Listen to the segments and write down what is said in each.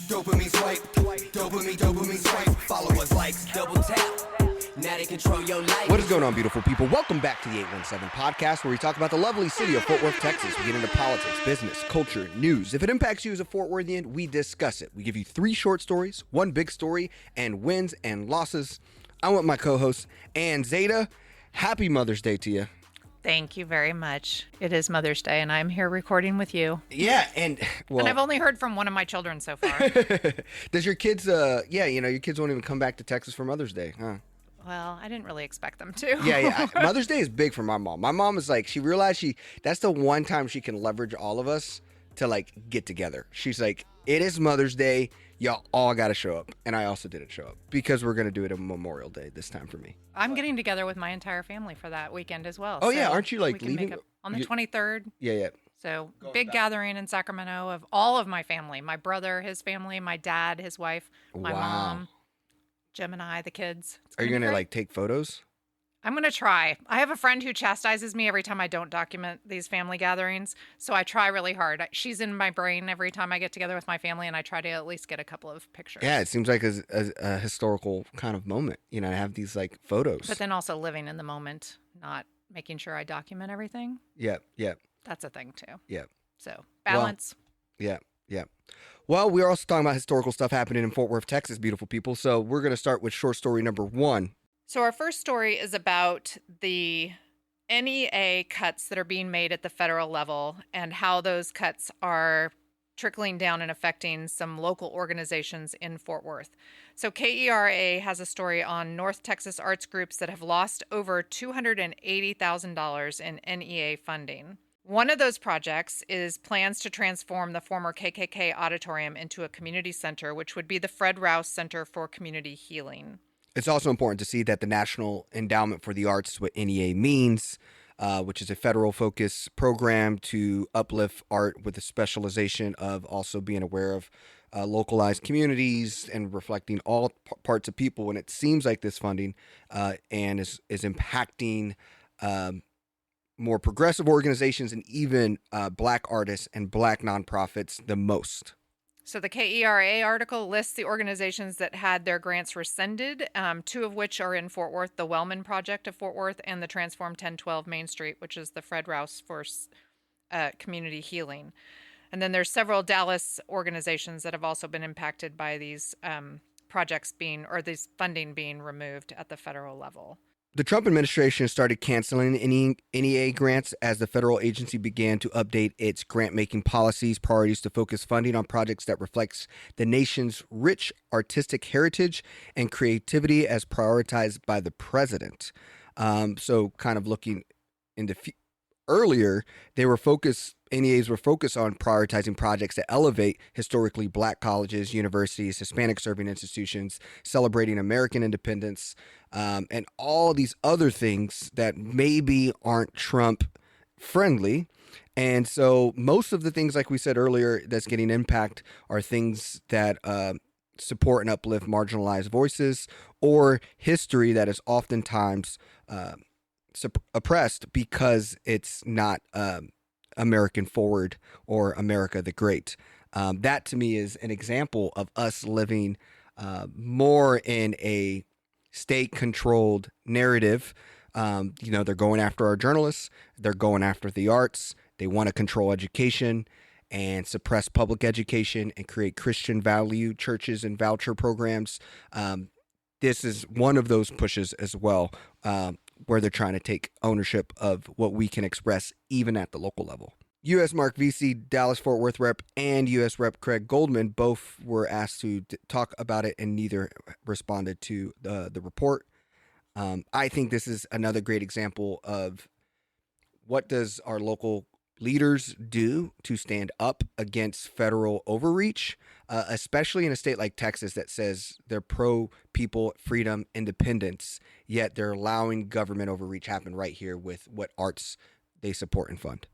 Dopamine swipe, dopamine swipe. Followers, likes, double tap. Now they control your life. What is going on, beautiful people? Welcome back to the 817 podcast, where we talk about the lovely city of Fort Worth, Texas. We get into politics, business, culture, news. If it impacts you as a Fort Worthian, we discuss it. We give you 3 short stories, 1 big story, and wins and losses. I want my co-host, Ann Zeta. Happy Mother's Day to you. Thank you very much. It is Mother's Day, and I'm here recording with you. Yeah, and I've only heard from one of my children so far. Does your kids, your kids won't even come back to Texas for Mother's Day, huh? Well, I didn't really expect them to. Yeah. Mother's Day is big for my mom. My mom is like, she realized that's the one time she can leverage all of us to like get together. She's like, it is Mother's Day. Y'all all got to show up. And I also didn't show up because we're going to do it on Memorial Day this time for me. I'm getting together with my entire family for that weekend as well. Oh, yeah. Aren't you like leaving? On the 23rd. Yeah. So big gathering in Sacramento of all of my family. My brother, his family, my dad, his wife, my mom, Jim and I, the kids. Are you going to like take photos? I'm going to try. I have a friend who chastises me every time I don't document these family gatherings. So I try really hard. She's in my brain every time I get together with my family, and I try to at least get a couple of pictures. Yeah, it seems like a historical kind of moment, to have these like photos. But then also living in the moment, not making sure I document everything. Yeah. That's a thing too. Yeah. So balance. Well, yeah. Well, we're also talking about historical stuff happening in Fort Worth, Texas, beautiful people. So we're going to start with short story number 1. So our first story is about the NEA cuts that are being made at the federal level and how those cuts are trickling down and affecting some local organizations in Fort Worth. So KERA has a story on North Texas arts groups that have lost over $280,000 in NEA funding. One of those projects is plans to transform the former KKK auditorium into a community center, which would be the Fred Rouse Center for Community Healing. It's also important to see that the National Endowment for the Arts is what NEA means, which is a federal focus program to uplift art with a specialization of also being aware of localized communities and reflecting all parts of people. And it seems like this funding and is impacting more progressive organizations and even Black artists and Black nonprofits the most. So the KERA article lists the organizations that had their grants rescinded, 2 of which are in Fort Worth, the Wellman Project of Fort Worth and the Transform 1012 Main Street, which is the Fred Rouse for Community Healing. And then there's several Dallas organizations that have also been impacted by these projects this funding being removed at the federal level. The Trump administration started canceling NEA grants as the federal agency began to update its grant-making policies, priorities to focus funding on projects that reflects the nation's rich artistic heritage and creativity as prioritized by the president. So kind of looking into earlier, NEAs were focused on prioritizing projects that elevate historically Black colleges, universities, Hispanic serving institutions, celebrating American independence, and all these other things that maybe aren't Trump friendly. And so most of the things, like we said earlier, that's getting impact are things that support and uplift marginalized voices or history that is oftentimes oppressed because it's not American forward or America the Great. That to me is an example of us living more in a state-controlled narrative. They're going after our journalists. They're going after the arts. They want to control education and suppress public education and create Christian value churches and voucher programs. This is one of those pushes as well, where they're trying to take ownership of what we can express even at the local level. U.S. Mark VC, Dallas-Fort Worth Rep, and U.S. Rep. Craig Goldman both were asked to talk about it, and neither responded to the report. I think this is another great example of what does our local leaders do to stand up against federal overreach, especially in a state like Texas that says they're pro-people, freedom, independence, yet they're allowing government overreach happen right here with what arts they support and fund.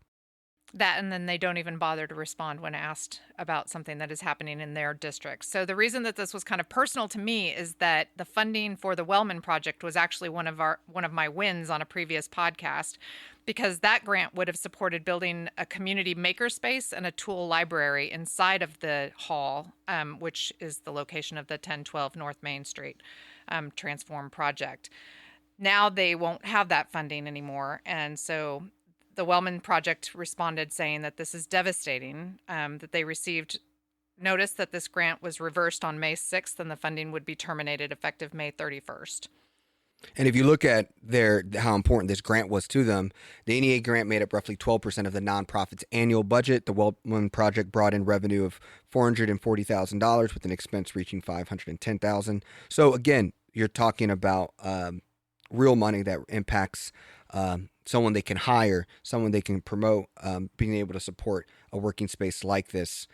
That, and then they don't even bother to respond when asked about something that is happening in their district. So the reason that this was kind of personal to me is that the funding for the Wellman project was actually one of my wins on a previous podcast, because that grant would have supported building a community makerspace and a tool library inside of the hall, which is the location of the 1012 North Main Street Transform project. Now they won't have that funding anymore, and so the Wellman Project responded saying that this is devastating, that they received notice that this grant was reversed on May 6th and the funding would be terminated effective May 31st. And if you look at how important this grant was to them, the NEA grant made up roughly 12% of the nonprofit's annual budget. The Wellman Project brought in revenue of $440,000 with an expense reaching $510,000. So again, you're talking about real money that impacts someone they can hire, someone they can promote, being able to support a working space like this.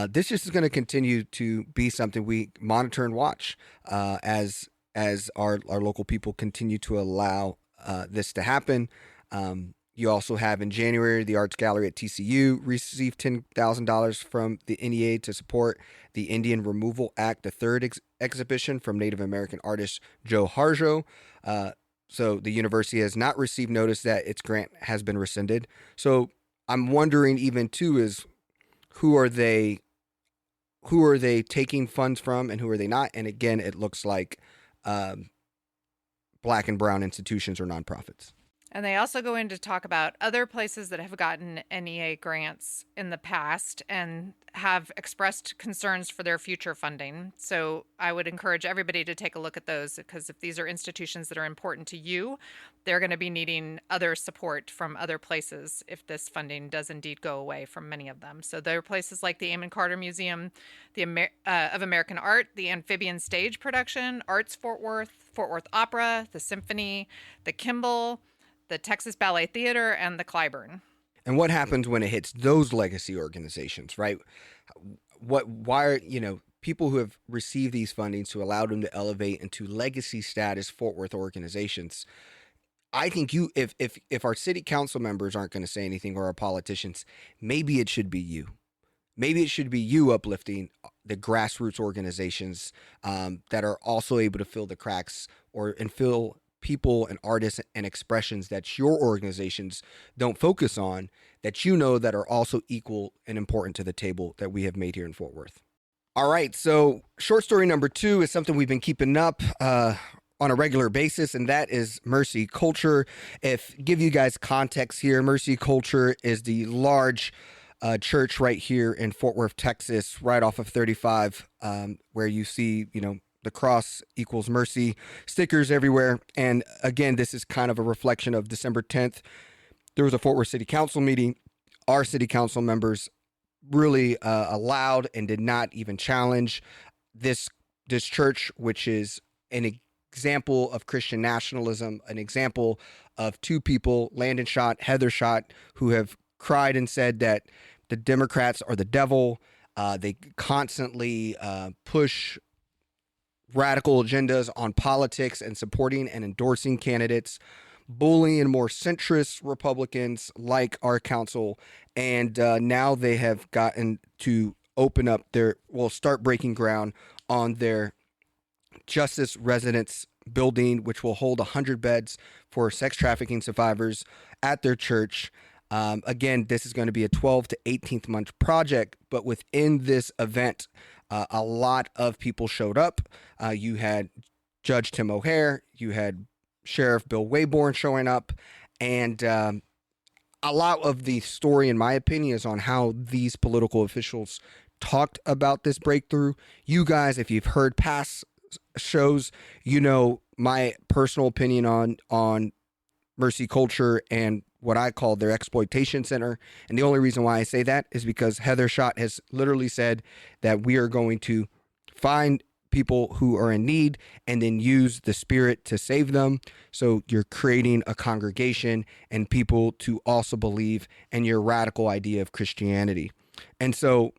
This just is going to continue to be something we monitor and watch as our local people continue to allow this to happen. You also have in January, the Arts Gallery at TCU received $10,000 from the NEA to support the Indian Removal Act, the third exhibition from Native American artist Joe Harjo. So the university has not received notice that its grant has been rescinded. So I'm wondering even too is who are they taking funds from and who are they not? And again, it looks like Black and brown institutions or nonprofits. And they also go in to talk about other places that have gotten NEA grants in the past and have expressed concerns for their future funding. So I would encourage everybody to take a look at those, because if these are institutions that are important to you, they're going to be needing other support from other places if this funding does indeed go away from many of them. So there are places like the Amon Carter Museum, the of American Art, the Amphibian Stage Production, Arts Fort Worth Opera, the Symphony, the Kimball, the Texas Ballet Theater, and the Clyburn. And what happens when it hits those legacy organizations, right? Why are, people who have received these fundings to allow them to elevate into legacy status Fort Worth organizations? I think if our city council members aren't going to say anything, or our politicians, maybe it should be you. Maybe it should be you uplifting the grassroots organizations that are also able to fill the cracks and fill people and artists and expressions that your organizations don't focus on, that that are also equal and important to the table that we have made here in Fort Worth. All right, so short story number 2 is something we've been keeping up on a regular basis, and that is Mercy Culture. Give you guys context here, Mercy Culture is the large church right here in Fort Worth, Texas, right off of 35, where you see, the cross equals mercy stickers everywhere. And again, this is kind of a reflection of December 10th. There was a Fort Worth City Council meeting. Our city council members really allowed and did not even challenge this church, which is an example of Christian nationalism, an example of two people, Landon Schott, Heather Schott, who have cried and said that the Democrats are the devil. They constantly push radical agendas on politics and supporting and endorsing candidates, bullying more centrist Republicans like our council. And now they have gotten to start breaking ground on their Justice Residence building, which will hold 100 beds for sex trafficking survivors at their church. Again, this is going to be a 12 to 18th month project, but within this event, a lot of people showed up. You had Judge Tim O'Hare, you had Sheriff Bill Wayborn showing up, and a lot of the story, in my opinion, is on how these political officials talked about this breakthrough. You guys, if you've heard past shows, my personal opinion on Mercy Culture and what I call their exploitation center. And the only reason why I say that is because Heather Schott has literally said that we are going to find people who are in need and then use the Spirit to save them. So you're creating a congregation and people to also believe in your radical idea of Christianity. And so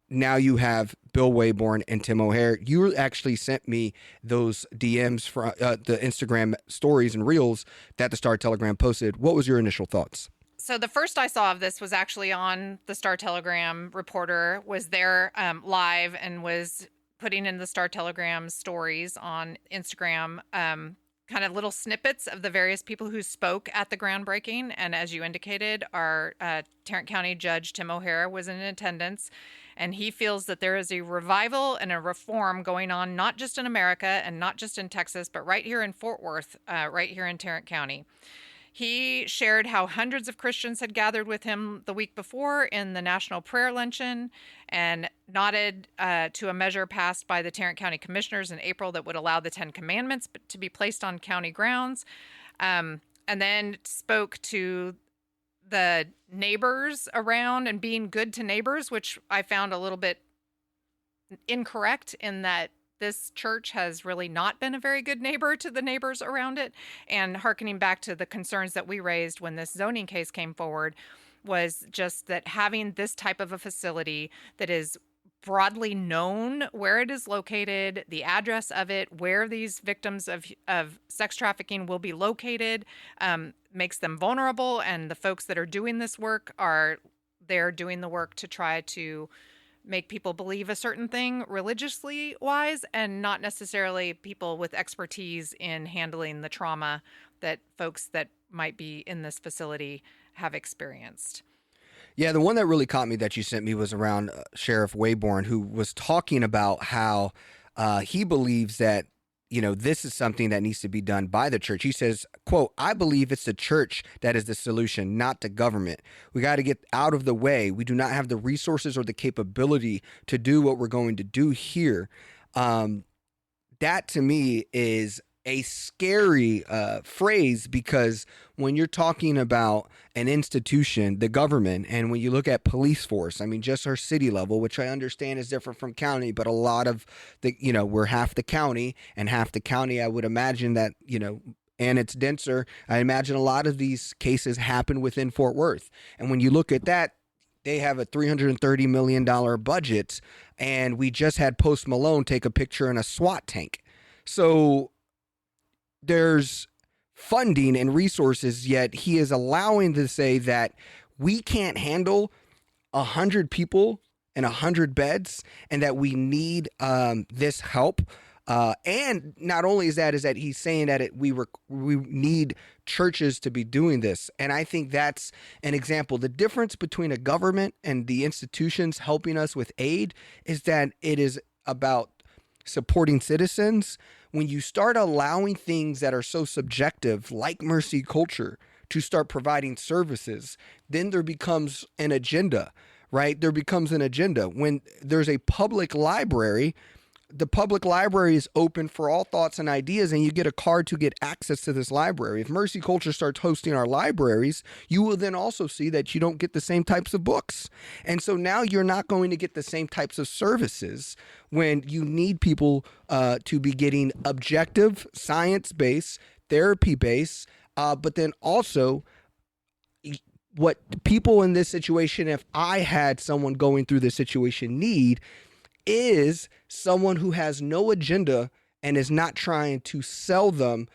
now you have Bill Wayborn and Tim O'Hare. You actually sent me those DMs from the Instagram stories and reels that the Star Telegram posted. What was your initial thoughts? So the first I saw of this was actually on the Star Telegram. Reporter was there live and was putting in the Star Telegram stories on Instagram, kind of little snippets of the various people who spoke at the groundbreaking. And as you indicated, our Tarrant County Judge Tim O'Hara was in attendance, and he feels that there is a revival and a reform going on, not just in America and not just in Texas, but right here in Fort Worth, right here in Tarrant County. He shared how hundreds of Christians had gathered with him the week before in the National Prayer Luncheon, and nodded to a measure passed by the Tarrant County Commissioners in April that would allow the Ten Commandments to be placed on county grounds, and then spoke to the neighbors around and being good to neighbors, which I found a little bit incorrect in that this church has really not been a very good neighbor to the neighbors around it. And hearkening back to the concerns that we raised when this zoning case came forward, was just that having this type of a facility that is broadly known where it is located, the address of it, where these victims of sex trafficking will be located, makes them vulnerable. And the folks that are doing this work are there doing the work to try to make people believe a certain thing religiously wise, and not necessarily people with expertise in handling the trauma that folks that might be in this facility have experienced. Yeah, the one that really caught me that you sent me was around Sheriff Wayborn, who was talking about how he believes that, you know, this is something that needs to be done by the church. He says, quote, "I believe it's the church that is the solution, not the government. We got to get out of the way. We do not have the resources or the capability to do what we're going to do here." That to me is a scary phrase, because when you're talking about an institution, the government, and when you look at police force, I mean, just our city level, which I understand is different from county, but a lot of the, you know, we're half the county, and half the county, I would imagine that, you know, and it's denser. I imagine a lot of these cases happen within Fort Worth. And when you look at that, they have a $330 million budget, and we just had Post Malone take a picture in a SWAT tank. So there's funding and resources, yet he is allowing to say that we can't handle 100 people and 100 beds, and that we need this help. And not only is that he's saying that we need churches to be doing this. And I think that's an example. The difference between a government and the institutions helping us with aid is that it is about supporting citizens. When you start allowing things that are so subjective, like mercy culture, to start providing services, then there becomes an agenda, right? There becomes an agenda. When there's a public library, the public library is open for all thoughts and ideas, and you get a card to get access to this library. If Mercy Culture starts hosting our libraries, you will then also see that you don't get the same types of books. And so now you're not going to get the same types of services when you need people to be getting objective, science-based, therapy-based, but then also what people in this situation, if I had someone going through this situation, need is someone who has no agenda and is not trying to sell them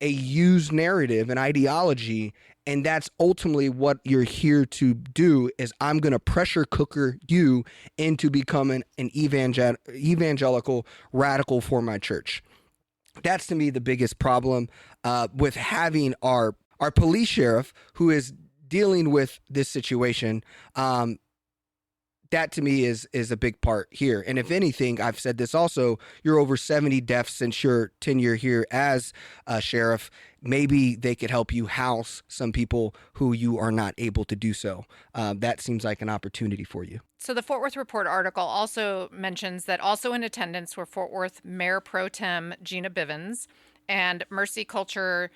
a used narrative and ideology. And that's ultimately what you're here to do, is I'm going to pressure cooker you into becoming an evangelical radical for my church. That's to me the biggest problem with having our police sheriff who is dealing with this situation. That to me is a big part here. And if anything, I've said this also, you're over 70 deaths since your tenure here as a sheriff. Maybe they could help you house some people who you are not able to do so. That seems like an opportunity for you. So the Fort Worth Report article also mentions that also in attendance were Fort Worth Mayor Pro Tem Gina Bivens and Mercy Culture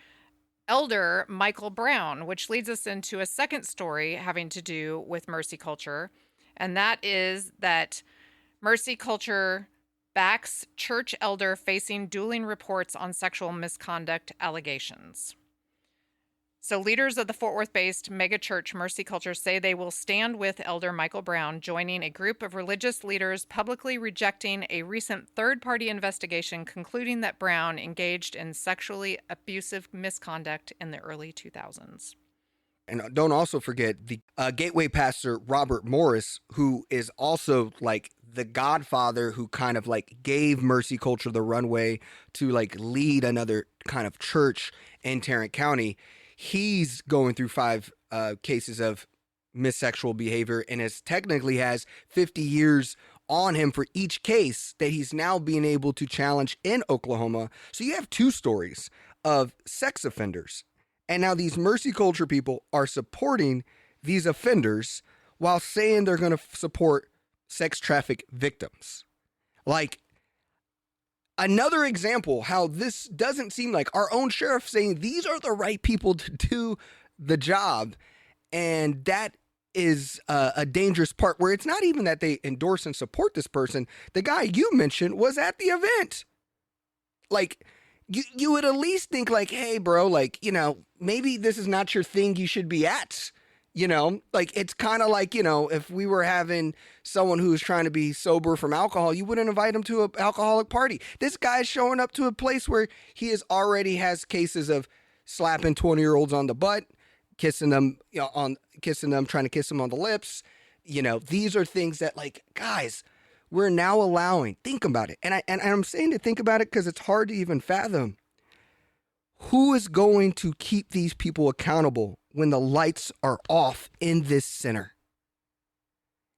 Elder Michael Brown, which leads us into a second story having to do with Mercy Culture. And that is that Mercy Culture backs church elder facing dueling reports on sexual misconduct allegations. So leaders of the Fort Worth-based megachurch Mercy Culture say they will stand with Elder Michael Brown, joining a group of religious leaders publicly rejecting a recent third-party investigation concluding that Brown engaged in sexually abusive misconduct in the early 2000s. And don't also forget the Gateway pastor, Robert Morris, who is also like the godfather who kind of like gave Mercy Culture the runway to like lead another kind of church in Tarrant County. He's going through 5 cases of missexual behavior and technically has 50 years on him for each case that he's now being able to challenge in Oklahoma. So you have 2 stories of sex offenders. And now these Mercy Culture people are supporting these offenders while saying they're going to support sex traffic victims. Like, another example how this doesn't seem like our own sheriff saying these are the right people to do the job. And that is a dangerous part where it's not even that they endorse and support this person. The guy you mentioned was at the event. Like, you would at least think like, hey, bro, like, you know, maybe this is not your thing you should be at, you know, like it's kind of like, you know, if we were having someone who's trying to be sober from alcohol, you wouldn't invite him to an alcoholic party. This guy's showing up to a place where he already has cases of slapping 20-year-olds on the butt, kissing them, you know, trying to kiss them on the lips. You know, these are things that like, guys, we're now allowing, think about it. And I'm saying to think about it because it's hard to even fathom. Who is going to keep these people accountable when the lights are off in this center?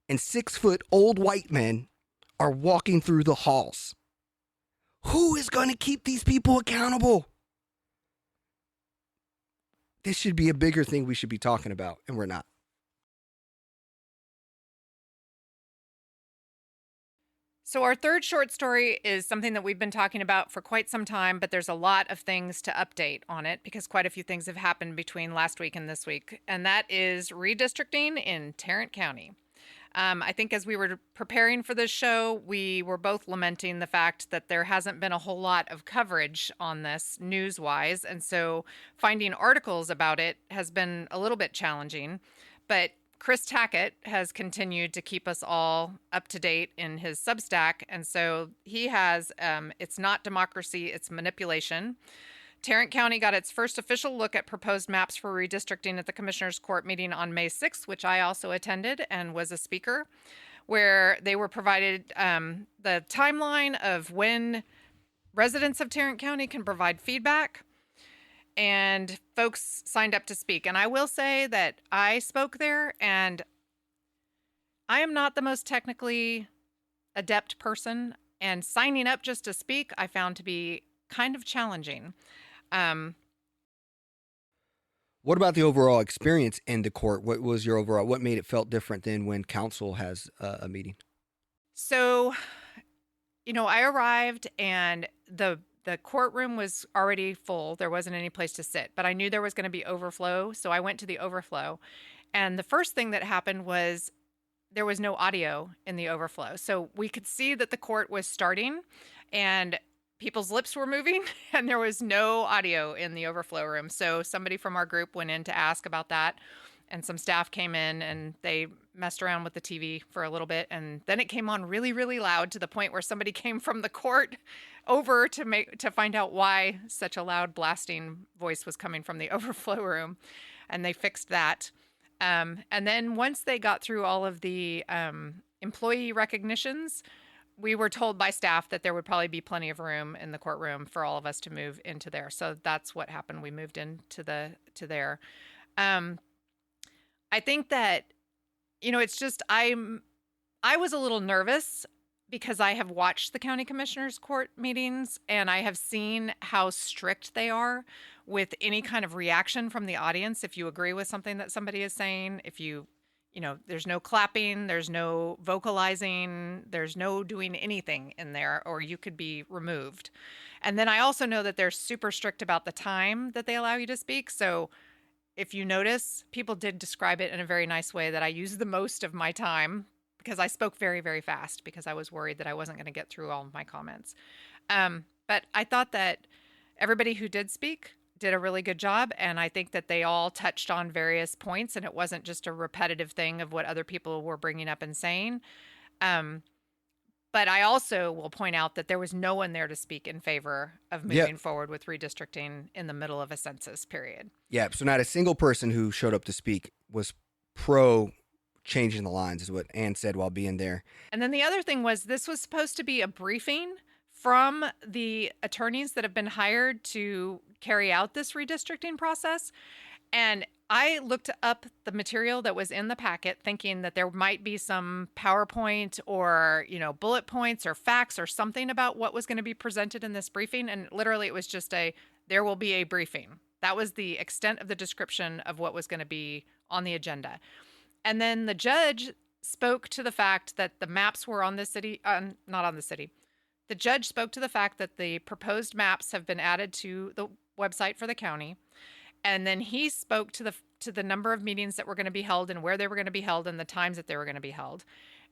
And 6-foot old white men are walking through the halls. Who is going to keep these people accountable? This should be a bigger thing we should be talking about, and we're not. So our third short story is something that we've been talking about for quite some time, but there's a lot of things to update on it because quite a few things have happened between last week and this week, and that is redistricting in Tarrant County. I think as we were preparing for this show, we were both lamenting the fact that there hasn't been a whole lot of coverage on this news-wise, and so finding articles about it has been a little bit challenging, but Chris Tackett has continued to keep us all up to date in his Substack. And so he has, It's Not Democracy, It's Manipulation. Tarrant County got its first official look at proposed maps for redistricting at the Commissioners Court meeting on May 6th, which I also attended and was a speaker, where they were provided the timeline of when residents of Tarrant County can provide feedback. And folks signed up to speak. And I will say that I spoke there, and I am not the most technically adept person. And signing up just to speak, I found to be kind of challenging. What about the overall experience in the court? What was your overall, what made it felt different than when council has a meeting? So, you know, I arrived and the courtroom was already full. There wasn't any place to sit, but I knew there was going to be overflow. So I went to the overflow. And the first thing that happened was there was no audio in the overflow. So we could see that the court was starting and people's lips were moving and there was no audio in the overflow room. So somebody from our group went in to ask about that. And some staff came in and they messed around with the TV for a little bit. And then it came on really, really loud to the point where somebody came from the court over to find out why such a loud blasting voice was coming from the overflow room. And they fixed that. And then once they got through all of the employee recognitions, we were told by staff that there would probably be plenty of room in the courtroom for all of us to move into there. So that's what happened. We moved into there. I think that, you know, it's just I was a little nervous because I have watched the county commissioners court meetings and I have seen how strict they are with any kind of reaction from the audience. If you agree with something that somebody is saying, if you know, there's no clapping, there's no vocalizing, there's no doing anything in there, or you could be removed. And then I also know that they're super strict about the time that they allow you to speak. So if you notice, people did describe it in a very nice way that I used the most of my time because I spoke very, very fast because I was worried that I wasn't going to get through all of my comments. But I thought that everybody who did speak did a really good job. And I think that they all touched on various points and it wasn't just a repetitive thing of what other people were bringing up and saying. But I also will point out that there was no one there to speak in favor of moving forward with redistricting in the middle of a census period. Yeah, so not a single person who showed up to speak was pro changing the lines, is what Ann said while being there. And then the other thing was this was supposed to be a briefing from the attorneys that have been hired to carry out this redistricting process. And I looked up the material that was in the packet thinking that there might be some PowerPoint or, bullet points or facts or something about what was going to be presented in this briefing. And literally it was just there will be a briefing. That was the extent of the description of what was going to be on the agenda. And then the judge spoke to the fact that the maps were on the city, not on the city. The judge spoke to the fact that the proposed maps have been added to the website for the county. And then he spoke to the number of meetings that were going to be held and where they were going to be held and the times that they were going to be held.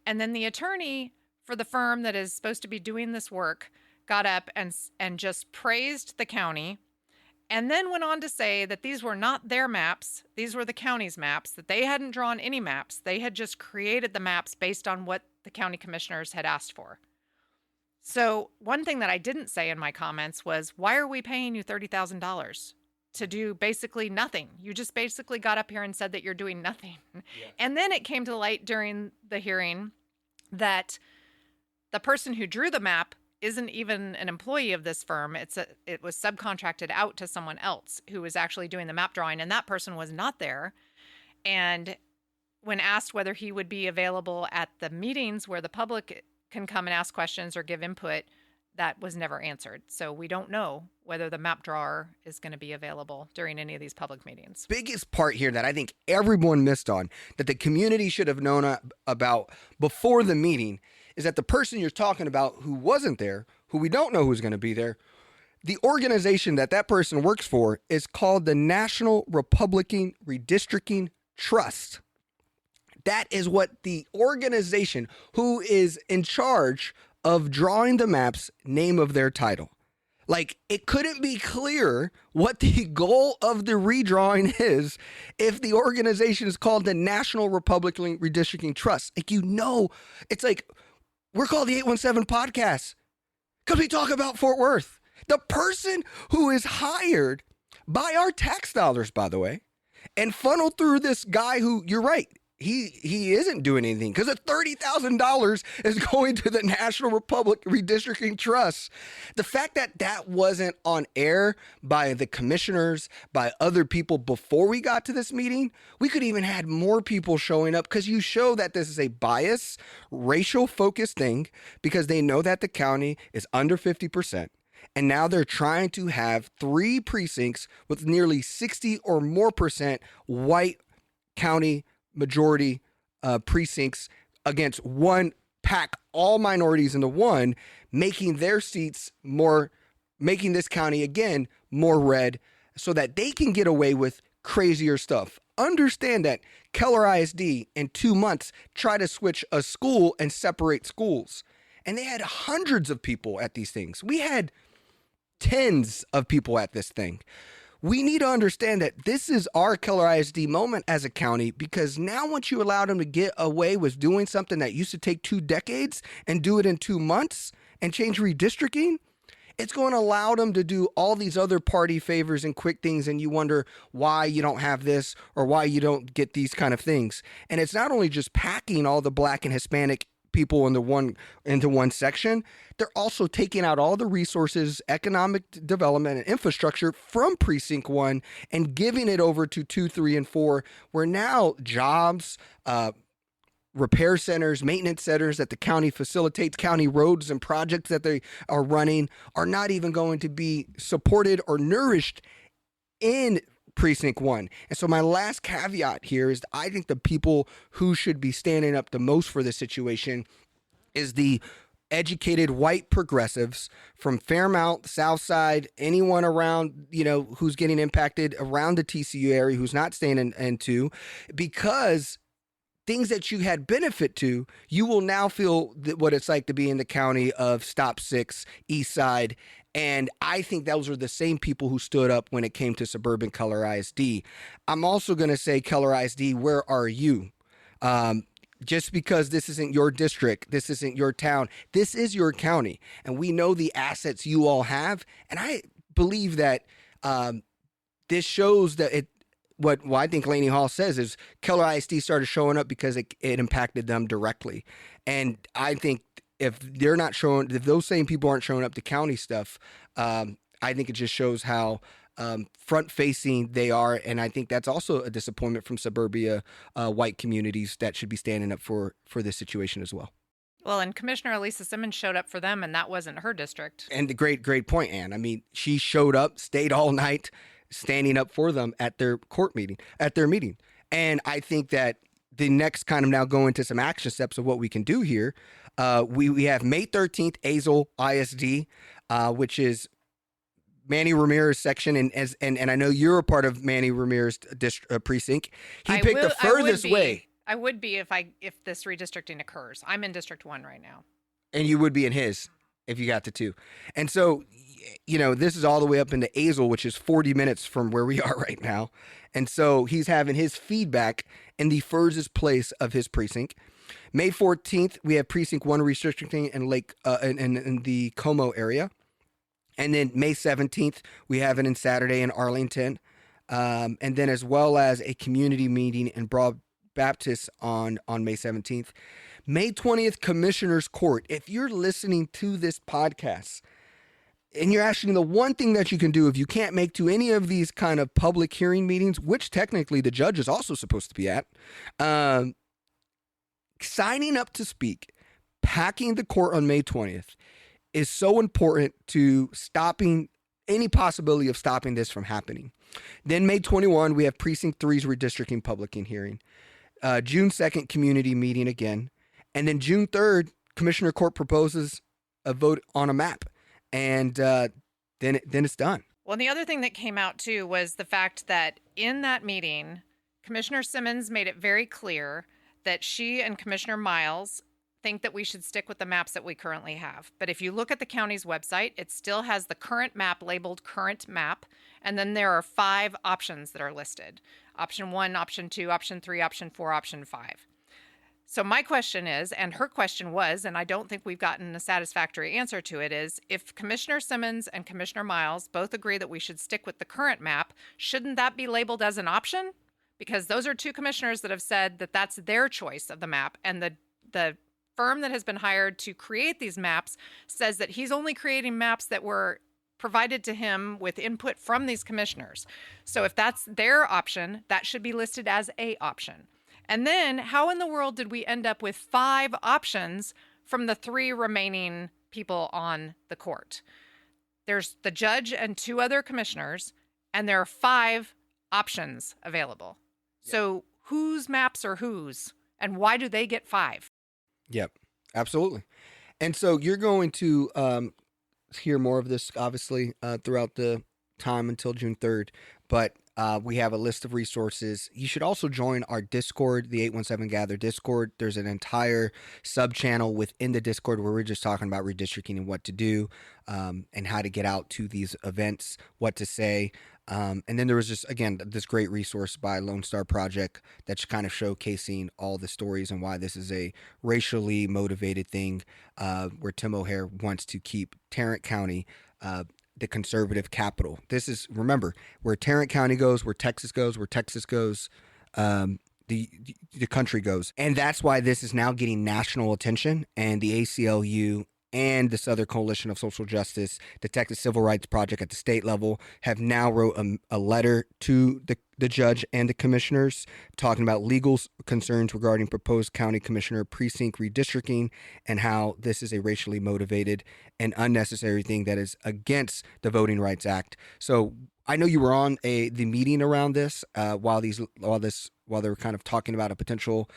And then the attorney for the firm that is supposed to be doing this work got up and just praised the county, and then went on to say that these were not their maps. These were the county's maps, that they hadn't drawn any maps. They had just created the maps based on what the county commissioners had asked for. So one thing that I didn't say in my comments was, why are we paying you $30,000 to do basically nothing? You just basically got up here and said that you're doing nothing. Yeah. And then it came to light during the hearing that the person who drew the map isn't even an employee of this firm. It was subcontracted out to someone else who was actually doing the map drawing, and that person was not there. And when asked whether he would be available at the meetings where the public can come and ask questions or give input, that was never answered. So we don't know whether the map drawer is going to be available during any of these public meetings. Biggest part here that I think everyone missed on, that the community should have known about before the meeting, is that the person you're talking about who wasn't there, who we don't know who's going to be there, the organization that person works for is called the National Republican Redistricting Trust. That is what the organization who is in charge of drawing the maps, name of their title. Like, it couldn't be clearer what the goal of the redrawing is if the organization is called the National Republican Redistricting Trust. It's like, we're called the 817 Podcast because we talk about Fort Worth. The person who is hired by our tax dollars, by the way, and funneled through this guy who, you're right, he isn't doing anything because the $30,000 is going to the National Republic Redistricting Trust. The fact that wasn't on air by the commissioners, by other people before we got to this meeting, we could even had more people showing up, because you show that this is a bias, racial focused thing, because they know that the county is under 50%. And now they're trying to have 3 precincts with nearly 60 or more % white county majority precincts against one, pack all minorities into one, making their seats making this county again more red, so that they can get away with crazier stuff. Understand that Keller ISD in 2 months tried to switch a school and separate schools, and they had hundreds of people at these things. We had tens of people at this thing. We need to understand that this is our Keller ISD moment as a county, because now once you allow them to get away with doing something that used to take 2 decades and do it in 2 months and change redistricting, it's going to allow them to do all these other party favors and quick things, and you wonder why you don't have this or why you don't get these kind of things. And it's not only just packing all the Black and Hispanic people into one section, they're also taking out all the resources, economic development, and infrastructure from precinct 1 and giving it over to 2, 3, and 4, where now jobs, repair centers, maintenance centers that the county facilitates, county roads and projects that they are running, are not even going to be supported or nourished in precinct 1. And so my last caveat here is, I think the people who should be standing up the most for this situation is the educated white progressives from Fairmount, Southside, anyone around, who's getting impacted around the TCU area, who's not staying in 2, because things that you had benefit to, you will now feel what it's like to be in the county of Stop 6, East Side. And I think those are the same people who stood up when it came to suburban Keller ISD. I'm also going to say, Keller ISD, where are you? Just because this isn't your district, this isn't your town, this is your county. And we know the assets you all have. And I believe that this shows that what I think Laney Hall says is Keller ISD started showing up because it impacted them directly. And I think if those same people aren't showing up to county stuff, I think it just shows how front-facing they are, and I think that's also a disappointment from suburbia white communities that should be standing up for this situation as well. Well, and Commissioner Elisa Simmons showed up for them, and that wasn't her district. And the great point, Ann. I mean, she showed up, stayed all night, standing up for them at their meeting. And I think that the next kind of now go into some action steps of what we can do here. We have May 13th, Azle ISD, which is Manny Ramirez section, and I know you're a part of Manny Ramirez precinct. He picked the furthest way. I would be if this redistricting occurs. I'm in District 1 right now. And you would be in his if you got to 2. And so, this is all the way up into Azle, which is 40 minutes from where we are right now. And so he's having his feedback in the furthest place of his precinct. May 14th, we have Precinct 1 redistricting in the Como area. And then May 17th, we have it in Saturday in Arlington. And then as well as a community meeting in Broad Baptist on May 17th. May 20th, Commissioner's Court. If you're listening to this podcast and you're asking the one thing that you can do if you can't make to any of these kind of public hearing meetings, which technically the judge is also supposed to be at, signing up to speak, packing the court on May 20th, is so important to stopping any possibility of stopping this from happening. Then May 21, we have Precinct 3's redistricting public hearing. June 2nd, community meeting again. And then June 3rd, Commissioner Court proposes a vote on a map. And then it's done. Well, and the other thing that came out, too, was the fact that in that meeting, Commissioner Simmons made it very clear that she and Commissioner Miles think that we should stick with the maps that we currently have. But if you look at the county's website, it still has the current map labeled current map. And then there are 5 options that are listed. Option 1, option 2, option 3, option 4, option 5. So my question is, and her question was, and I don't think we've gotten a satisfactory answer to it, is if Commissioner Simmons and Commissioner Miles both agree that we should stick with the current map, shouldn't that be labeled as an option? Because those are 2 commissioners that have said that that's their choice of the map. And the firm that has been hired to create these maps says that he's only creating maps that were provided to him with input from these commissioners. So if that's their option, that should be listed as a option. And then how in the world did we end up with 5 options from the 3 remaining people on the court? There's the judge and 2 other commissioners, and there are 5 options available. Yeah. So whose maps are whose, and why do they get 5? Yep, absolutely. And so you're going to hear more of this, obviously, throughout the time until June 3rd. But we have a list of resources. You should also join our Discord, the 817 Gather Discord. There's an entire sub-channel within the Discord where we're just talking about redistricting and what to do and how to get out to these events, what to say. And then there was just, again, this great resource by Lone Star Project that's kind of showcasing all the stories and why this is a racially motivated thing where Tim O'Hare wants to keep Tarrant County the conservative capital. This is, remember, where Tarrant County goes, where Texas goes, the country goes. And that's why this is now getting national attention. And the ACLU and the Southern Coalition of Social Justice, the Texas Civil Rights Project at the state level, have now wrote a letter to the judge and the commissioners talking about legal concerns regarding proposed county commissioner precinct redistricting and how this is a racially motivated and unnecessary thing that is against the Voting Rights Act. So I know you were on the meeting around this while they were kind of talking about a potential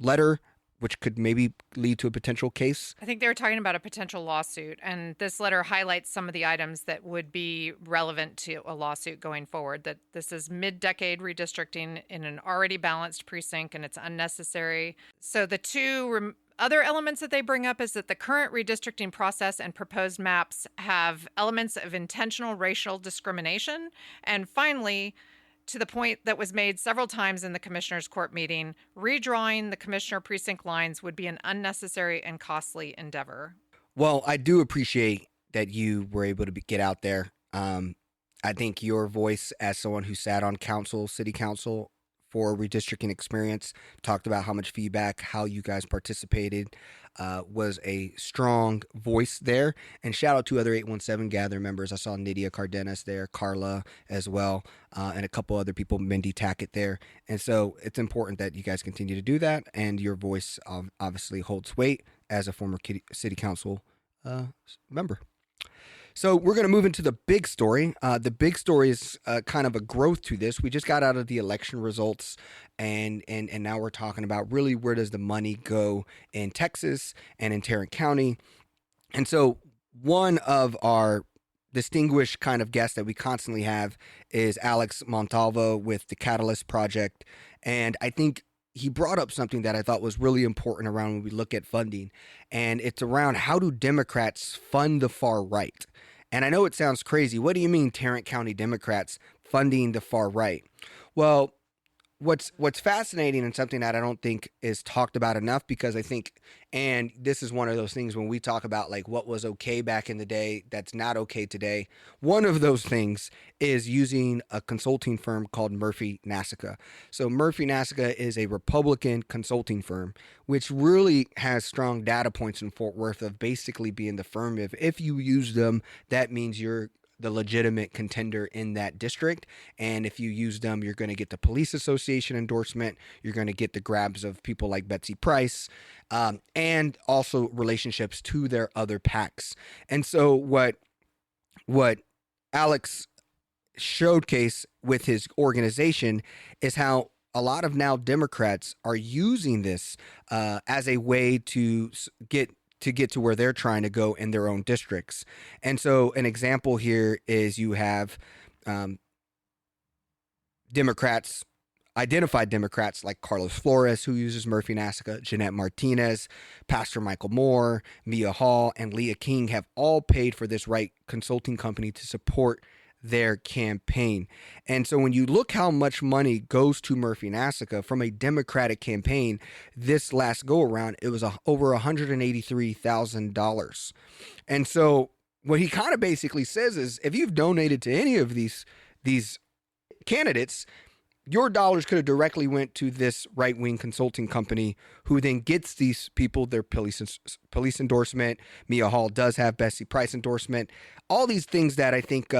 letter which could maybe lead to a potential case. I think they were talking about a potential lawsuit, and this letter highlights some of the items that would be relevant to a lawsuit going forward, that this is mid-decade redistricting in an already balanced precinct, and it's unnecessary. So the 2 other elements that they bring up is that the current redistricting process and proposed maps have elements of intentional racial discrimination. And finally, to the point that was made several times in the commissioner's court meeting, redrawing the commissioner precinct lines would be an unnecessary and costly endeavor. Well, I do appreciate that you were able to get out there. I think your voice, as someone who sat on council, city council, for redistricting experience, talked about how much feedback, how you guys participated, was a strong voice there. And shout out to other 817 Gather members. I saw Nydia Cardenas there, Carla as well, and a couple other people, Mindy Tackett there. And so it's important that you guys continue to do that. And your voice obviously holds weight as a former city council member. So we're going to move into the big story. The big story is kind of a growth to this. We just got out of the election results, and now we're talking about really where does the money go in Texas and in Tarrant County. And so one of our distinguished kind of guests that we constantly have is Alex Montalvo with the Catalyst Project. And I think he brought up something that I thought was really important around when we look at funding. And it's around how do Democrats fund the far right? And I know it sounds crazy. What do you mean Tarrant County Democrats funding the far right? Well, what's fascinating and something that I don't think is talked about enough, because I think, and this is one of those things when we talk about like what was okay back in the day that's not okay today, one of those things is using a consulting firm called Murphy Nasica. So Murphy Nasica is a Republican consulting firm which really has strong data points in Fort Worth of basically being the firm if you use them, that means you're the legitimate contender in that district. And if you use them, you're going to get the police association endorsement. You're going to get the grabs of people like Betsy Price, and also relationships to their other PACs. And so what Alex showcased with his organization is how a lot of now Democrats are using this as a way to get to where they're trying to go in their own districts. And so an example here is you have Democrats, identified Democrats like Carlos Flores, who uses Murphy Nasica, Jeanette Martinez, Pastor Michael Moore, Mia Hall, and Leah King have all paid for this right consulting company to support their campaign. And so when you look how much money goes to Murphy Nasica from a Democratic campaign, this last go around, it was over $183,000. And so what he kind of basically says is if you've donated to any of these candidates, your dollars could have directly went to this right-wing consulting company who then gets these people their police endorsement. Mia Hall does have Betsy Price endorsement. All these things that I think,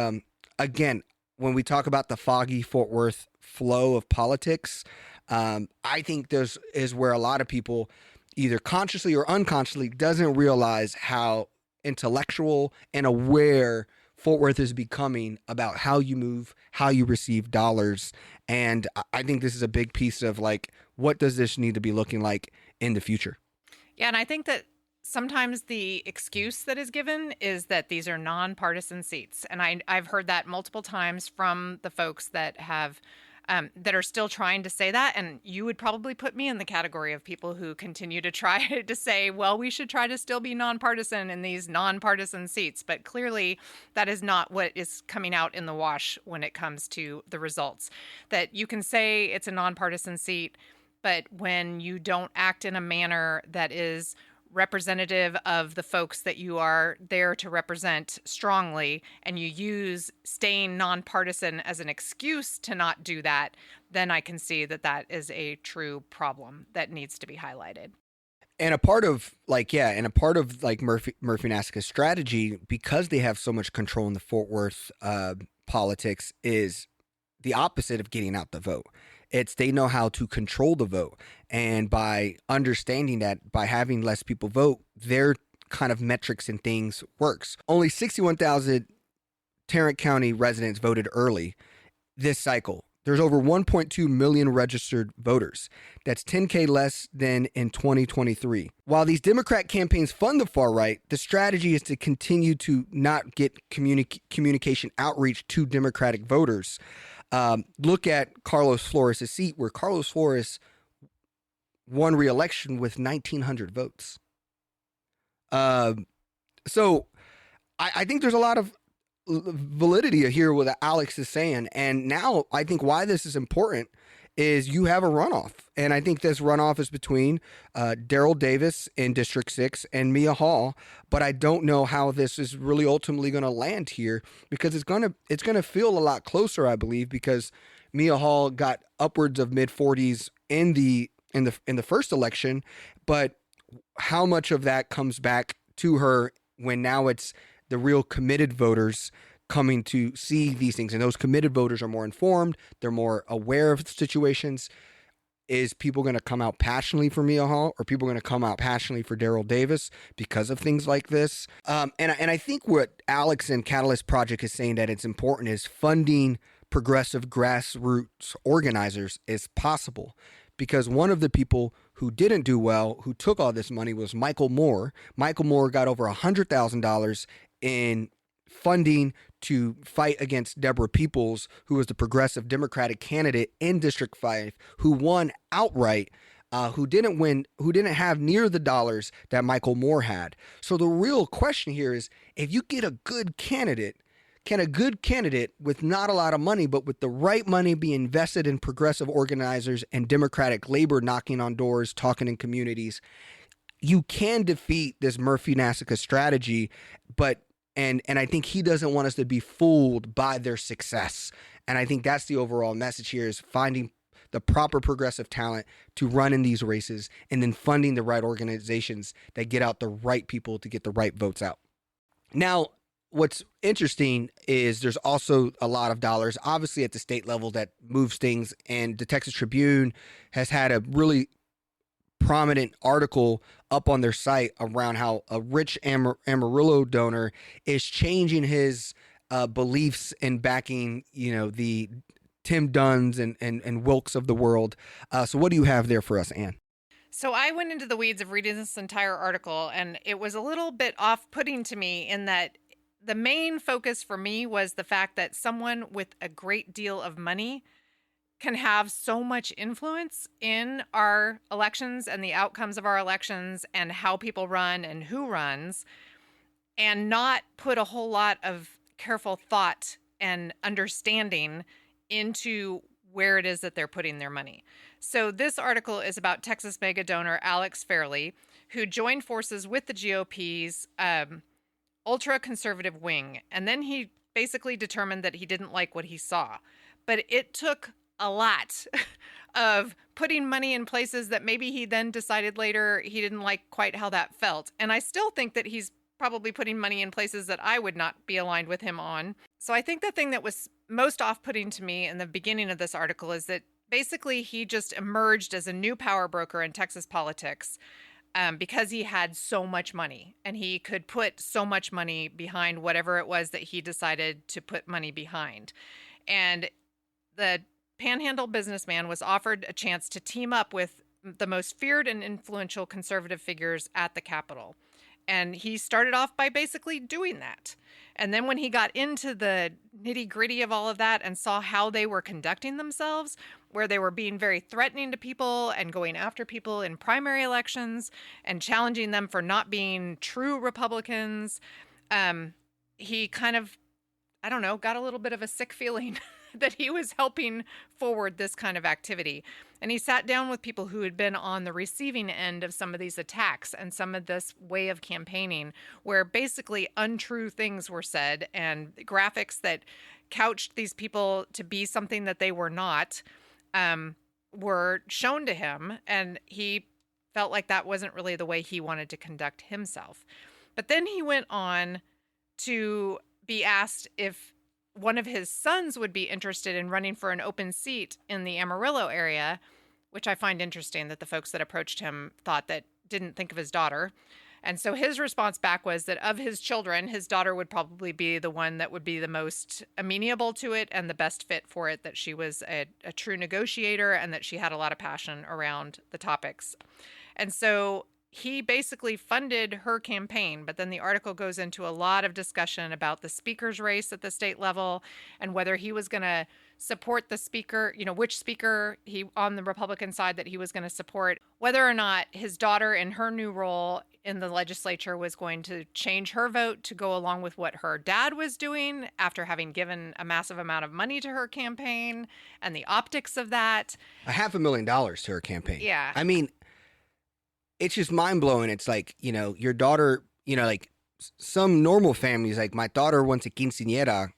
again, when we talk about the foggy Fort Worth flow of politics, I think this is where a lot of people, either consciously or unconsciously, doesn't realize how intellectual and aware Fort Worth is becoming about how you move, how you receive dollars. And I think this is a big piece of like, what does this need to be looking like in the future? Yeah, and I think that sometimes the excuse that is given is that these are nonpartisan seats. And I've heard that multiple times from the folks that have that are still trying to say that. And you would probably put me in the category of people who continue to try to say, well, we should try to still be nonpartisan in these nonpartisan seats. But clearly that is not what is coming out in the wash when it comes to the results. That you can say it's a nonpartisan seat, but when you don't act in a manner that is representative of the folks that you are there to represent strongly, and you use staying nonpartisan as an excuse to not do that, then I can see that that is a true problem that needs to be highlighted. And a part of Murphy Nasica's strategy, because they have so much control in the Fort Worth politics, is the opposite of getting out the vote. It's they know how to control the vote. And by understanding that, by having less people vote, their kind of metrics and things works. Only 61,000 Tarrant County residents voted early this cycle. There's over 1.2 million registered voters. That's 10K less than in 2023. While these Democrat campaigns fund the far right, the strategy is to continue to not get communication outreach to Democratic voters. Look at Carlos Flores' seat, where Carlos Flores won re-election with 1,900 votes. So I think there's a lot of validity here what Alex is saying. And now I think why this is important is you have a runoff. And I think this runoff is between Daryl Davis in District 6 and Mia Hall. But I don't know how this is really ultimately going to land here, because it's gonna feel a lot closer, I believe, because Mia Hall got upwards of mid 40s in the first election. But how much of that comes back to her when now it's the real committed voters coming to see these things, and those committed voters are more informed, they're more aware of situations. Is people going to come out passionately for Mia Hall, or people going to come out passionately for Daryl Davis because of things like this? And I think what Alex and Catalyst Project is saying that it's important is funding progressive grassroots organizers is possible, because one of the people who didn't do well, who took all this money, was Michael Moore. Michael Moore got over $100,000 in funding to fight against Deborah Peoples, who was the progressive Democratic candidate in District 5, who won outright, who didn't have near the dollars that Michael Moore had. So the real question here is, if you get a good candidate, can a good candidate with not a lot of money, but with the right money, be invested in progressive organizers and Democratic labor knocking on doors, talking in communities? You can defeat this Murphy-Nassaka strategy, but and I think he doesn't want us to be fooled by their success. And I think that's the overall message here, is finding the proper progressive talent to run in these races, and then funding the right organizations that get out the right people to get the right votes out. Now, what's interesting is there's also a lot of dollars, obviously, at the state level that moves things. And the Texas Tribune has had a really prominent article up on their site around how a rich Amarillo donor is changing his beliefs in backing, the Tim Dunns and Wilkes of the world. So what do you have there for us, Ann? So I went into the weeds of reading this entire article, and it was a little bit off-putting to me in that the main focus for me was the fact that someone with a great deal of money can have so much influence in our elections and the outcomes of our elections and how people run and who runs, and not put a whole lot of careful thought and understanding into where it is that they're putting their money. So this article is about Texas mega donor Alex Fairley, who joined forces with the GOP's ultra-conservative wing. And then he basically determined that he didn't like what he saw. But it took a lot of putting money in places that maybe he then decided later he didn't like quite how that felt. And I still think that he's probably putting money in places that I would not be aligned with him on. So I think the thing that was most off-putting to me in the beginning of this article is that basically he just emerged as a new power broker in Texas politics because he had so much money, and he could put so much money behind whatever it was that he decided to put money behind. And the Panhandle businessman was offered a chance to team up with the most feared and influential conservative figures at the Capitol. And he started off by basically doing that. And then when he got into the nitty gritty of all of that and saw how they were conducting themselves, where they were being very threatening to people and going after people in primary elections and challenging them for not being true Republicans, he kind of, I don't know, got a little bit of a sick feeling that he was helping forward this kind of activity. And he sat down with people who had been on the receiving end of some of these attacks and some of this way of campaigning, where basically untrue things were said and graphics that couched these people to be something that they were not were shown to him. And he felt like that wasn't really the way he wanted to conduct himself. But then he went on to be asked if one of his sons would be interested in running for an open seat in the Amarillo area, which I find interesting that the folks that approached him didn't think of his daughter. And so his response back was that of his children, his daughter would probably be the one that would be the most amenable to it and the best fit for it, that she was a true negotiator and that she had a lot of passion around the topics. And so he basically funded her campaign, but then the article goes into a lot of discussion about the speaker's race at the state level and whether he was going to support the speaker, which speaker he on the Republican side that he was going to support, whether or not his daughter in her new role in the legislature was going to change her vote to go along with what her dad was doing after having given a massive amount of money to her campaign and the optics of that. $500,000 to her campaign. Yeah. I mean, it's just mind blowing. It's like, your daughter, like some normal families, like my daughter wants a quinceañera,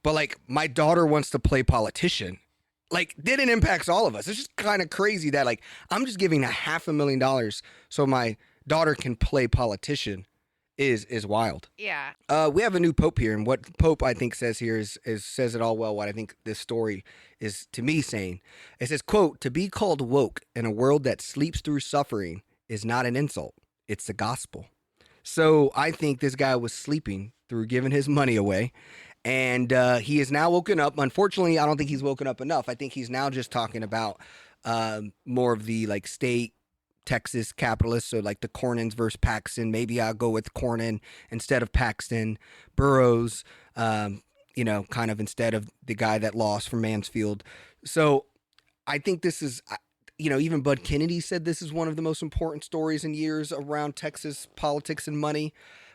but like my daughter wants to play politician. Like, didn't impacts all of us. It's just kind of crazy that like I'm just giving $500,000 so my daughter can play politician is wild. Yeah. We have a new pope here, and what Pope I think says here is says it all well. What I think this story is to me saying, it says, quote, "To be called woke in a world that sleeps through suffering is not an insult. It's the gospel." So I think this guy was sleeping through giving his money away. And he is now woken up. Unfortunately, I don't think he's woken up enough. I think he's now just talking about more of the like state Texas capitalists. So like the Cornyn's versus Paxton. Maybe I'll go with Cornyn instead of Paxton. Burrows, kind of instead of the guy that lost from Mansfield. So I think this is, even Bud Kennedy said this is one of the most important stories in years around Texas politics and money.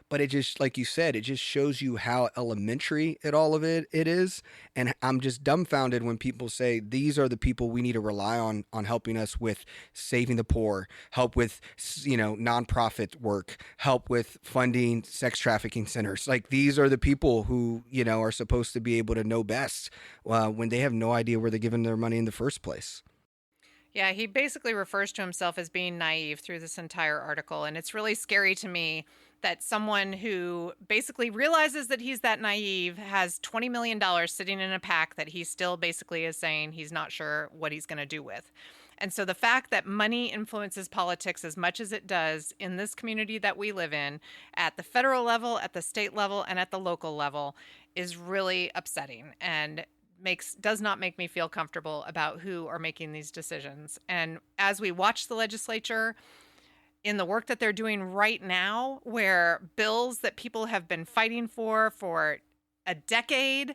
But it just, like you said, it just shows you how elementary it is. And I'm just dumbfounded when people say these are the people we need to rely on helping us with saving the poor, help with, nonprofit work, help with funding sex trafficking centers. Like these are the people who, are supposed to be able to know best when they have no idea where they're giving their money in the first place. Yeah, he basically refers to himself as being naive through this entire article. And it's really scary to me that someone who basically realizes that he's that naive has $20 million sitting in a PAC that he still basically is saying he's not sure what he's going to do with. And so the fact that money influences politics as much as it does in this community that we live in, at the federal level, at the state level, and at the local level, is really upsetting and does not make me feel comfortable about who are making these decisions. And as we watch the legislature in the work that they're doing right now, where bills that people have been fighting for a decade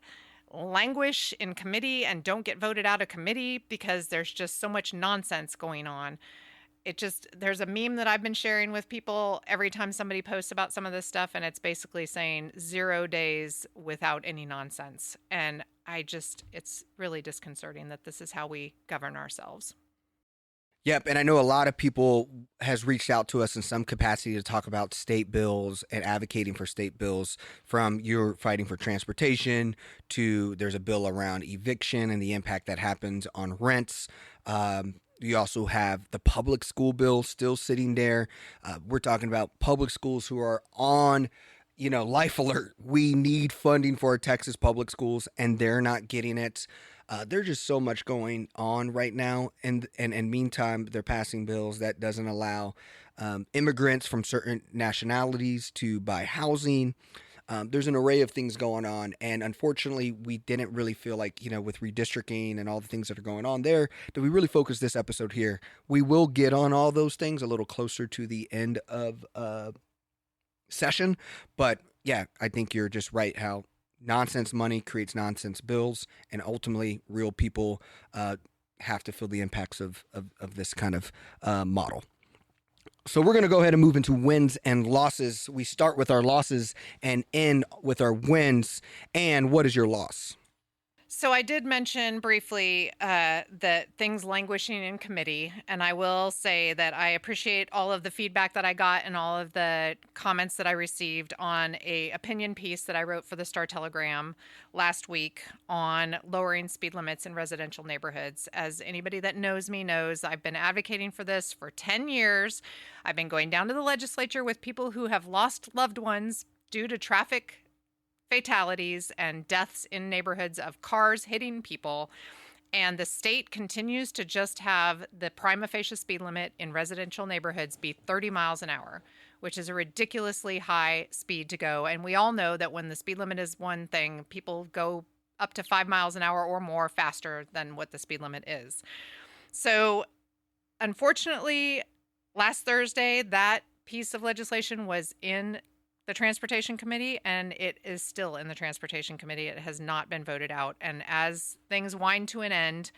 languish in committee and don't get voted out of committee because there's just so much nonsense going on. There's a meme that I've been sharing with people every time somebody posts about some of this stuff, and it's basically saying 0 days without any nonsense. And it's really disconcerting that this is how we govern ourselves. Yep, and I know a lot of people has reached out to us in some capacity to talk about state bills and advocating for state bills, from you're fighting for transportation to there's a bill around eviction and the impact that happens on rents. You also have the public school bill still sitting there. We're talking about public schools who are on life alert. We need funding for our Texas public schools, and they're not getting it. There's just so much going on right now. And meantime, they're passing bills that doesn't allow immigrants from certain nationalities to buy housing. There's an array of things going on. And unfortunately, we didn't really feel like, with redistricting and all the things that are going on there, that we really focus this episode here. We will get on all those things a little closer to the end of session. But yeah, I think you're just right how nonsense money creates nonsense bills, and ultimately real people have to feel the impacts of this kind of model. So we're going to go ahead and move into wins and losses. We start with our losses and end with our wins. And what is your loss? So I did mention briefly that things languishing in committee, and I will say that I appreciate all of the feedback that I got and all of the comments that I received on a opinion piece that I wrote for the Star-Telegram last week on lowering speed limits in residential neighborhoods. As anybody that knows me knows, I've been advocating for this for 10 years. I've been going down to the legislature with people who have lost loved ones due to traffic fatalities and deaths in neighborhoods of cars hitting people. And the state continues to just have the prima facie speed limit in residential neighborhoods be 30 miles an hour, which is a ridiculously high speed to go. And we all know that when the speed limit is one thing, people go up to 5 miles an hour or more faster than what the speed limit is. So unfortunately, last Thursday, that piece of legislation was in the Transportation Committee, and it is still in the Transportation Committee. It has not been voted out. And as things wind to an end,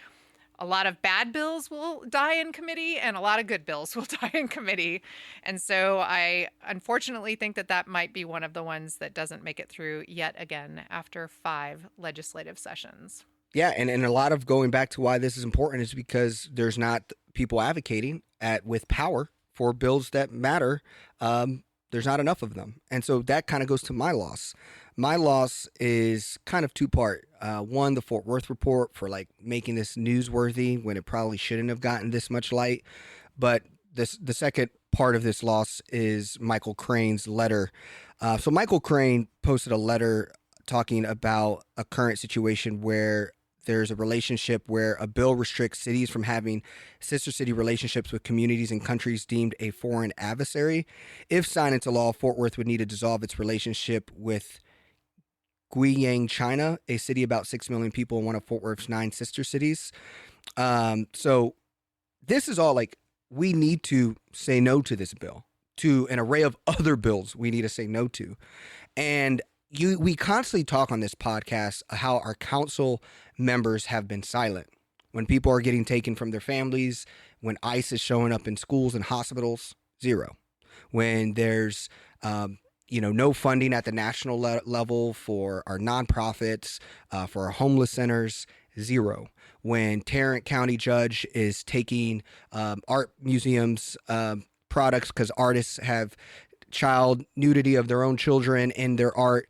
a lot of bad bills will die in committee and a lot of good bills will die in committee. And so I unfortunately think that that might be one of the ones that doesn't make it through yet again after 5 legislative sessions. Yeah, and a lot of going back to why this is important is because there's not people advocating with power for bills that matter. There's not enough of them. And so that kind of goes to my loss. My loss is kind of two-part. One, the Fort Worth report for like making this newsworthy when it probably shouldn't have gotten this much light. But the second part of this loss is Michael Crane's letter. So Michael Crane posted a letter talking about a current situation where there's a relationship where a bill restricts cities from having sister city relationships with communities and countries deemed a foreign adversary. If signed into law, Fort Worth would need to dissolve its relationship with Guiyang, China, a city about 6 million people and one of Fort Worth's 9 sister cities. So this is all like, we need to say no to this bill, to an array of other bills we need to say no to. And we constantly talk on this podcast how our council members have been silent when people are getting taken from their families, when ICE is showing up in schools and hospitals, zero. When there's no funding at the national level for our nonprofits, for our homeless centers, zero. When Tarrant County judge is taking art museums products because artists have child nudity of their own children in their art,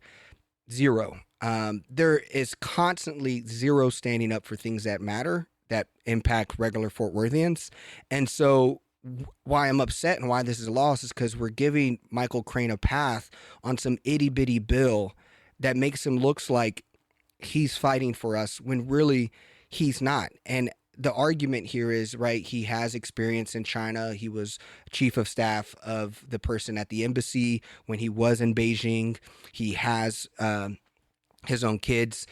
zero. There is constantly zero standing up for things that matter, that impact regular Fort Worthians. And so why I'm upset and why this is a loss is because we're giving Michael Crane a path on some itty bitty bill that makes him looks like he's fighting for us when really he's not. And the argument here is, right, he has experience in China. He was chief of staff of the person at the embassy when he was in Beijing. He has his own kids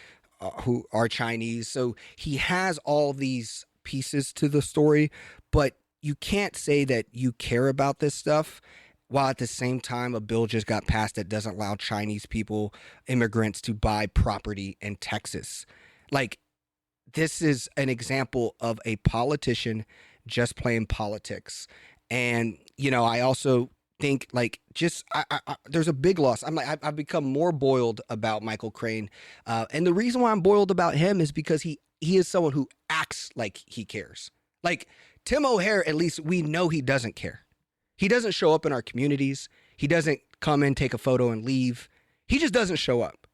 who are Chinese. So he has all these pieces to the story, but you can't say that you care about this stuff while at the same time a bill just got passed that doesn't allow Chinese people, immigrants, to buy property in Texas. Like, this is an example of a politician just playing politics. And, I also think like there's a big loss. I've become more boiled about Michael Crane. And the reason why I'm boiled about him is because he is someone who acts like he cares. Like Tim O'Hare, at least we know he doesn't care. He doesn't show up in our communities. He doesn't come in, take a photo and leave. He just doesn't show up.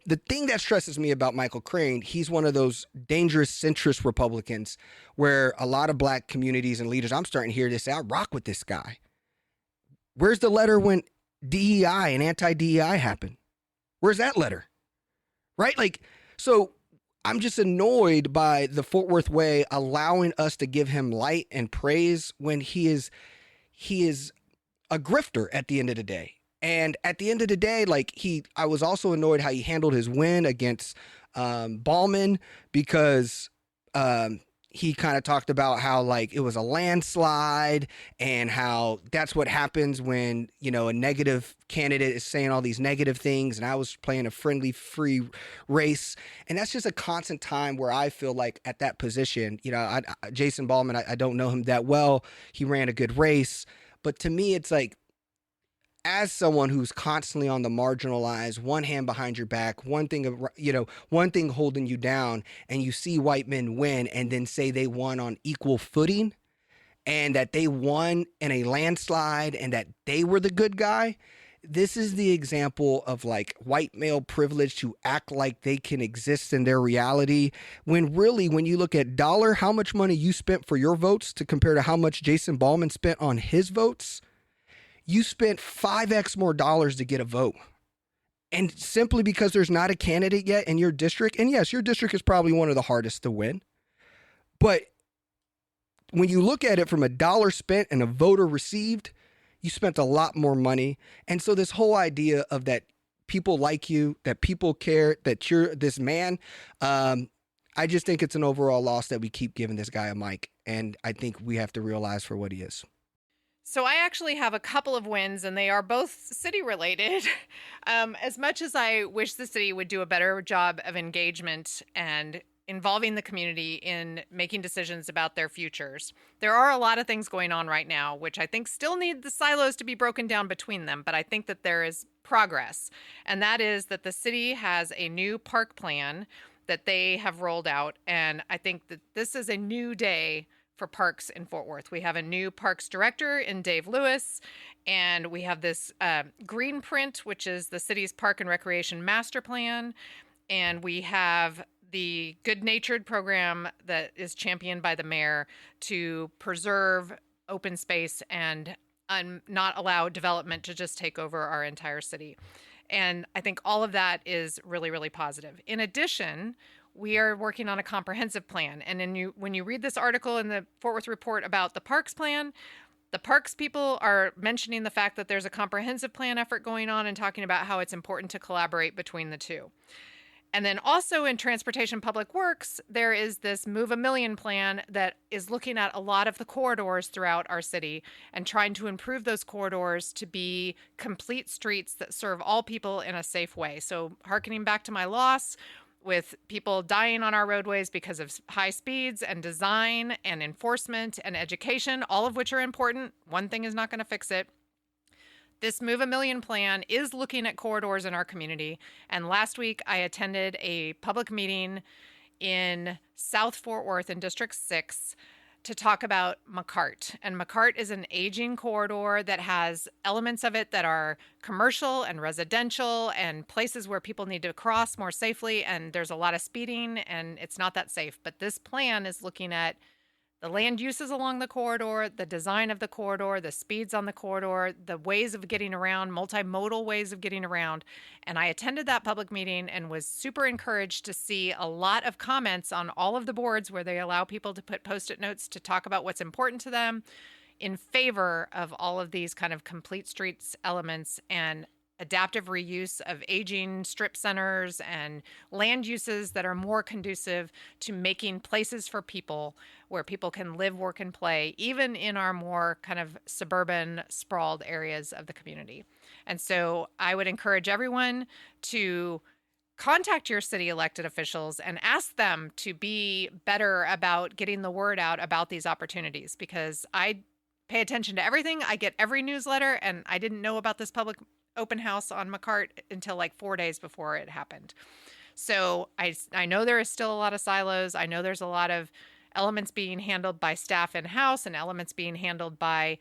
The thing that stresses me about Michael Crane, he's one of those dangerous centrist Republicans where a lot of black communities and leaders, I'm starting to hear this, say, I rock with this guy. Where's the letter when DEI and anti-DEI happened? Where's that letter? Right? Like, so I'm just annoyed by the Fort Worth way allowing us to give him light and praise when he is a grifter at the end of the day. And at the end of the day, like I was also annoyed how he handled his win against Ballman because he kind of talked about how like it was a landslide and how that's what happens when, a negative candidate is saying all these negative things. And I was playing a friendly, free race. And that's just a constant time where I feel like at that position, Jason Ballman, I don't know him that well. He ran a good race. But to me, it's like, as someone who's constantly on the marginalized, one hand behind your back, one thing holding you down, and you see white men win and then say they won on equal footing and that they won in a landslide and that they were the good guy. This is the example of like white male privilege to act like they can exist in their reality when really, when you look at how much money you spent for your votes to compare to how much Jason Ballman spent on his votes, you spent 5x more dollars to get a vote. And simply because there's not a candidate yet in your district, and yes, your district is probably one of the hardest to win. But when you look at it from a dollar spent and a voter received, you spent a lot more money. And so this whole idea of that people like you, that people care, that you're this man, I just think it's an overall loss that we keep giving this guy a mic. And I think we have to realize for what he is. So I actually have a couple of wins, and they are both city related. As much as I wish the city would do a better job of engagement and involving the community in making decisions about their futures. There are a lot of things going on right now, which I think still need the silos to be broken down between them, but I think that there is progress. And that is that the city has a new park plan that they have rolled out. And I think that this is a new day for parks in Fort Worth. We have a new parks director in Dave Lewis, and we have this green print, which is the city's park and recreation master plan. And we have the Good Natured program that is championed by the mayor to preserve open space and not allow development to just take over our entire city. And I think all of that is really, really positive. In addition, we are working on a comprehensive plan. And when you read this article in the Fort Worth Report about the parks plan, the parks people are mentioning the fact that there's a comprehensive plan effort going on and talking about how it's important to collaborate between the two. And then also in Transportation Public Works, there is this Move a Million plan that is looking at a lot of the corridors throughout our city and trying to improve those corridors to be complete streets that serve all people in a safe way. So hearkening back to my loss with people dying on our roadways because of high speeds and design and enforcement and education, all of which are important. One thing is not going to fix it. This Move a Million plan is looking at corridors in our community. And last week, I attended a public meeting in South Fort Worth in District 6 to talk about McCart. And McCart is an aging corridor that has elements of it that are commercial and residential and places where people need to cross more safely. And there's a lot of speeding and it's not that safe. But this plan is looking at the land uses along the corridor, the design of the corridor, the speeds on the corridor, the ways of getting around, multimodal ways of getting around. And I attended that public meeting and was super encouraged to see a lot of comments on all of the boards where they allow people to put Post-it notes to talk about what's important to them in favor of all of these kind of complete streets elements and adaptive reuse of aging strip centers and land uses that are more conducive to making places for people where people can live, work, and play, even in our more kind of suburban, sprawled areas of the community. And so I would encourage everyone to contact your city elected officials and ask them to be better about getting the word out about these opportunities, because I pay attention to everything. I get every newsletter, and I didn't know about this public open house on McCart until like 4 days before it happened. So I know there is still a lot of silos. I know there's a lot of elements being handled by staff in-house and elements being handled by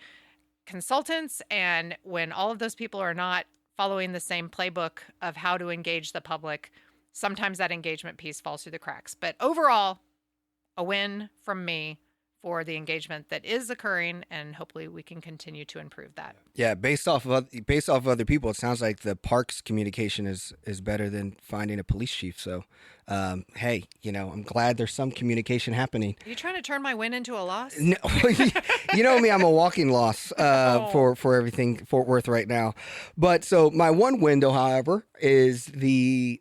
consultants. And when all of those people are not following the same playbook of how to engage the public, sometimes that engagement piece falls through the cracks. But overall, a win from me for the engagement that is occurring, and hopefully we can continue to improve that. Yeah, based off of other people, it sounds like the parks communication is better than finding a police chief. So, hey, I'm glad there's some communication happening. Are you trying to turn my win into a loss? No, you know me, I'm a walking loss for everything Fort Worth right now. But so my one window, however, is the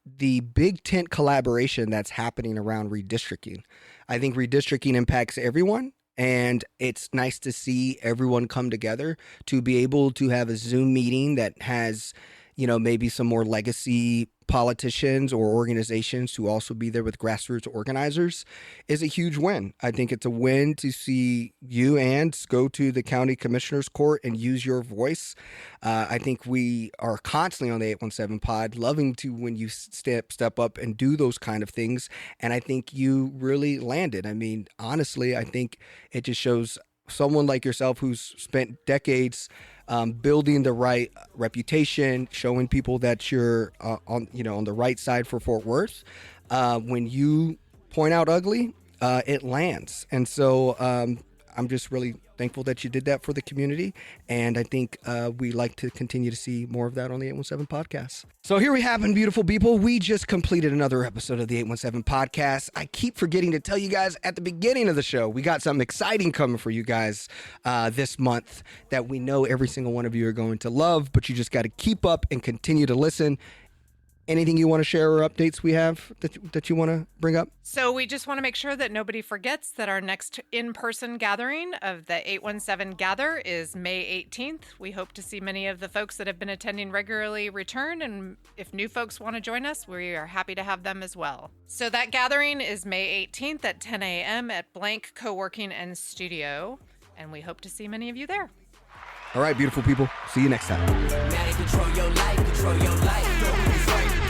big tent collaboration that's happening around redistricting. I think redistricting impacts everyone, and it's nice to see everyone come together to be able to have a Zoom meeting that has, maybe some more legacy politicians or organizations to also be there with grassroots organizers is a huge win. I think it's a win to see you and go to the county commissioner's court and use your voice. I think we are constantly on the 817 pod, loving to when you step up and do those kind of things. And I think you really landed. I mean, honestly, I think it just shows someone like yourself who's spent decades building the right reputation, showing people that you're on the right side for Fort Worth. When you point out ugly, it lands. And so I'm just really thankful that you did that for the community. And I think we like to continue to see more of that on the 817 podcast. So here we have it, beautiful people. We just completed another episode of the 817 podcast. I keep forgetting to tell you guys at the beginning of the show, we got something exciting coming for you guys this month that we know every single one of you are going to love, but you just got to keep up and continue to listen. Anything you want to share or updates we have that you want to bring up? So we just want to make sure that nobody forgets that our next in-person gathering of the 817 Gather is May 18th. We hope to see many of the folks that have been attending regularly return, and if new folks want to join us, we are happy to have them as well. So that gathering is May 18th at 10 a.m. at Blank Co-working and Studio, and we hope to see many of you there. All right, beautiful people. See you next time. Now they control your life, control your life. Don't be frightened.